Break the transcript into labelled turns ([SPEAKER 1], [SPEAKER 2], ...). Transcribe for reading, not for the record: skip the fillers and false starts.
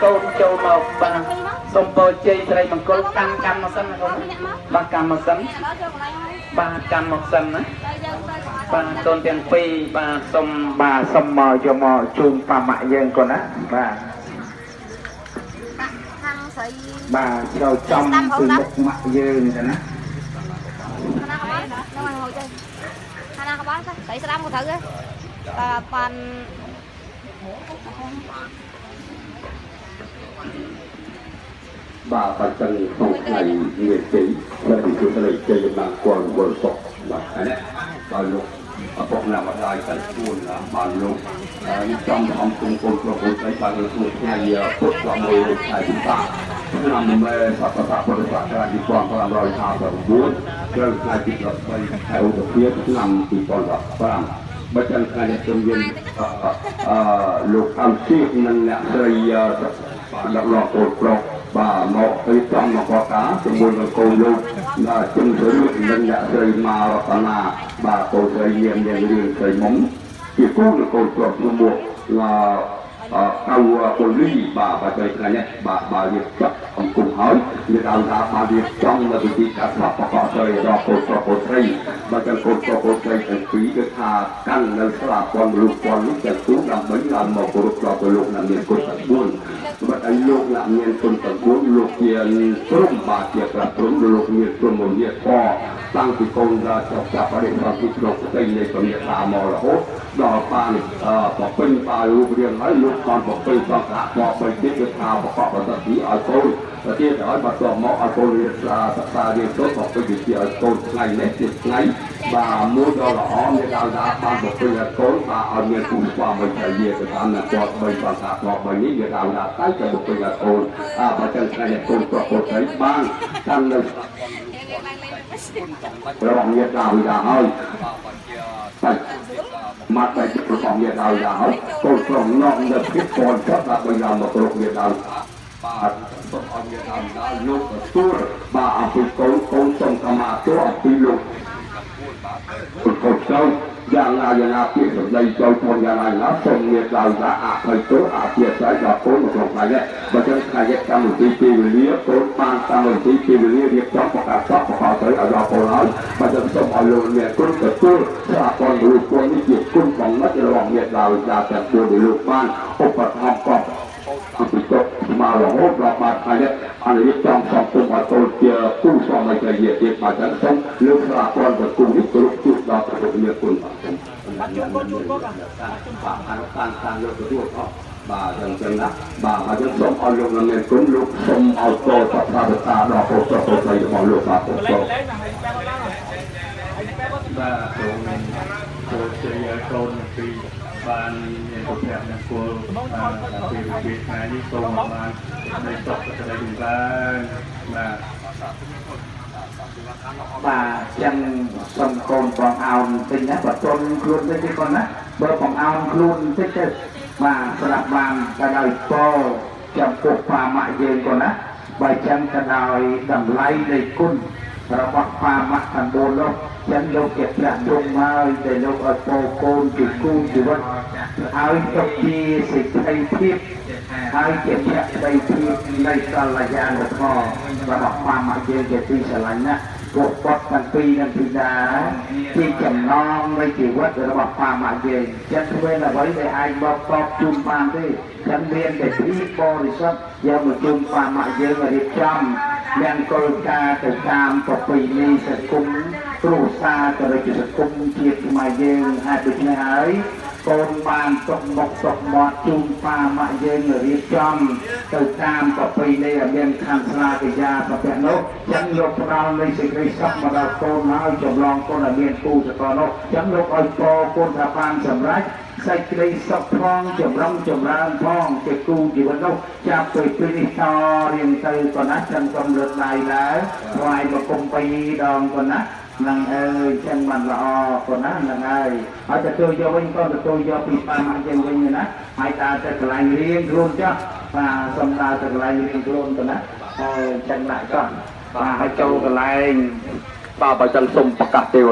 [SPEAKER 1] កូនចូលមកបាទសូមពរជ័យស្រីមង្គលកម្មមកសិនណាកូនបាទកម្មមកសិនបាទកម្មមកសិនណាបាទកូនទាំងពីរបាទសូមមកយកមកជូនប៉ាម៉ាក់យើងកូនណាបាទបាទចូលចំពីមុខម៉ាក់យើងទៅណា
[SPEAKER 2] ខាងណាក៏បានស្រីស្ដាំក៏ត្រូវដែរប៉ាន់
[SPEAKER 3] បាទបើចឹងក្នុងថ្ងៃនេះជ័យដែលពីជួយឲ្យជ័យបានគាត់វល់សុខបាទនេះដល់លោកអពុកណាមកដល់តែជួនបានលោកចំអំគុំគុំប្រពន្ធឲ្យបានលោកថ្ងៃពុទ្ធមួយលោកខែទីតាឆ្នាំមេសតតាពុទ្ធសករាជ2559ត្រូវថ្ងៃទី13ខែឧសភាឆ្នាំ2015បើចឹងថ្ងៃនេះខ្ញុំមានលោកអង្គជិះនិងអ្នកស្រីដល់លោកកូនប្រុសបាទមកទៅចំមកកាជាមួយនឹងកូនលោកដែលជំរឿននឹងអ្នកស្រីមករតនាបាទកូនស្រីមានរឿងស្រីមុំជាគូនឹងកូនប្រុសមួយអៅពូលីបាទទៅថ្ងៃនេះបាទវាចាក់អង្គុំហើយវាដល់ថាបាទវាចំនៅទីកាត់បកកស្រីដល់កូនប្រុសកូនស្រីបើចឹងកូនប្រុសកូនស្រីទាំងពីរគឺថាកាន់នៅស្លាបពន្ធរូបពន្ធនេះទាំងទូដើម្បីដល់មកគោរពដល់លោកអ្នកមានគុណទាំង4សម្រាប់ឲ្យលោកអ្នកមានគុណទាំង4លោកជាព្រំបាទជាប្រព្រំលោកមានព្រំមួយទៀតតាំងពីកូនដល់ចាប់បរិបទទីក្នុងស្ដីនៃពញាតាមករហូតដល់បានប្រពេញបាយរូបរាងហើយលោកបានប្រពេញសង្ឃៈបបិទៀតគឺថាបកបប្រតិឲ្យកូនប្រទៀតឲ្យបាត់ទៅមកឲ្យកូនរៀនសិក្សារៀនសូត្រប្រពេញវិទ្យាឲ្យកូនថ្ងៃនេះជាថ្ងៃបាទមួយដល់ល្អមានដល់ថាបានប្រពេញឲ្យកូនបាទឲ្យមានគុណស្វាមីជាយាទៅតាមអ្នកគាត់បីសង្ឃៈបបិនេះវាដល់ថាតែจะប្រពេញឲ្យកូនបើចឹងថ្ងៃនេះកូនប្រកបស្រីបានកាន់នៅប្រងញាតដល់ហើយមកតែប្រងញាតដល់ហើយកូនប្រងនក់នៅភាពកូនគាត់ដើម្បីយកមកគ្រប់ញាតដល់បាទសូមឲ្យញាតដល់លោកទទួលបាទអំពីកូនសូមកម្មទូអំពីលោកកូនចូលយ៉ាងណាពាក្យសម្ដីចូលផងយ៉ាងណាសូមញាតដល់ថាអភ័យទោសអធិស្ឋានដល់កូនក្នុងថ្ងៃនេះបើចឹងថ្ងៃនេះកម្មវិធីពេលវេលាកូនបានកម្មវិធីពេលវេលារៀបចំប្រកាសសពប្រកាសទៅឲ្យដល់កូនហើយបើចឹងសូមឲ្យលោកមានគុណទទួលស្អាតពលរូបគុណនេះជាគុណបំណិតរបស់ញាតដល់តែពួកលោកបានឧបត្ថម្ភក៏អភិសុខមករហូតដល់បានថ្ងៃនេះអនុញ្ញាតចំសំទុំឲ្យកូនជាគូស្វាមីជាយាទៀតបើចឹងសូមលើកស្អាតពលប្រគំនេះគ្រប់ជួបដល់ព្រះមានគុណបាទជួបកូនជួបកូនបាទអនុតានលោកទទួលអស់បាទចឹងណាបាទហើយយើងសូមឲ្យលោកមានគុណលោកសូមឲ្យកោតប្រាថ្នាដល់កូនប្រុសកូនស្រីរបស់លោកបាទបាទសូមជ័យកូនពីបានមានសុភមង្គលពីវិទ្យានេះសូមបាននៃសុខសេចក្តីចម្រើន
[SPEAKER 1] បាទចឹងសូមកូនបងអោនតិចណាបើតន់ខ្លួនតិចទេកូនណាបើបងអោនខ្លួនតិចទៅបាទស្រាប់បានក៏ដោយពរចំពោះប៉ាម៉ាក់យើងកូនណាបើចឹងក៏ដោយតម្លៃនៃគុណរបស់ប៉ាម៉ាក់ទាំង4នោះចឹងលោកជាព្រះទ្រង់ហើយដែលលោកឲ្យពោកូនជាគូជីវិតហើយទុកជាសេចក្តីភាពហើយជាភក្តីភាពនៃកល្យាណធម៌របស់ប៉ាម៉ាក់យើងជាទីស្រឡាញ់ណាស់ពួកគាត់ទាំងពីរនិងពីតាជាចំណងនៃជីវិតរបស់ប៉ាម៉ាក់យើងចឹងធ្វើអ្វីដែលអាចមកតបជូនបានទេចឹងមានតែពីបរិសុទ្ធយកមកជូនប៉ាម៉ាក់យើងរៀបចំយ៉ាងគោលការណ៍ទៅតាមប្រពៃណីសង្គមគ្រួសារក៏ដូចជាសង្គមជាតិខ្មែរយើងហើយដូច្នេះហើយកូនបានទុកមុខទុកមាត់ជូនប៉ាម៉ាក់យើងរៀបចំទៅតាមប្រពៃណីឲ្យមានខណ្ឌស្លាកិយាប្រពៃនោះចឹងលោកផ្ដល់នៃសេចក្តីសុខមកដល់កូនហើយចម្លងកូនឲ្យមានគូសកលនោះចឹងលោកឲ្យពរកូនថាបានសម្រេចសេចក្តីសុខផងចម្រុងចម្រើនផងជាគូជីវិតនោះចាប់ពីពេលនេះតរៀងទៅក៏ណាស់ចឹងសូមលើកដៃដែរថ្វាយបង្គំ3ដងក៏ណាស់ năng ơi chân mặt lọ còn á năng ơi ở cho tôi vô bên con tôi vô bị ba mang chân bên như nè hai ta sẽ lại riêng luôn chứ và xong ta sẽ lại riêng luôn còn á chân lại con và hai châu lại
[SPEAKER 3] បាទបើចឹងសូមប្រកាសទេវ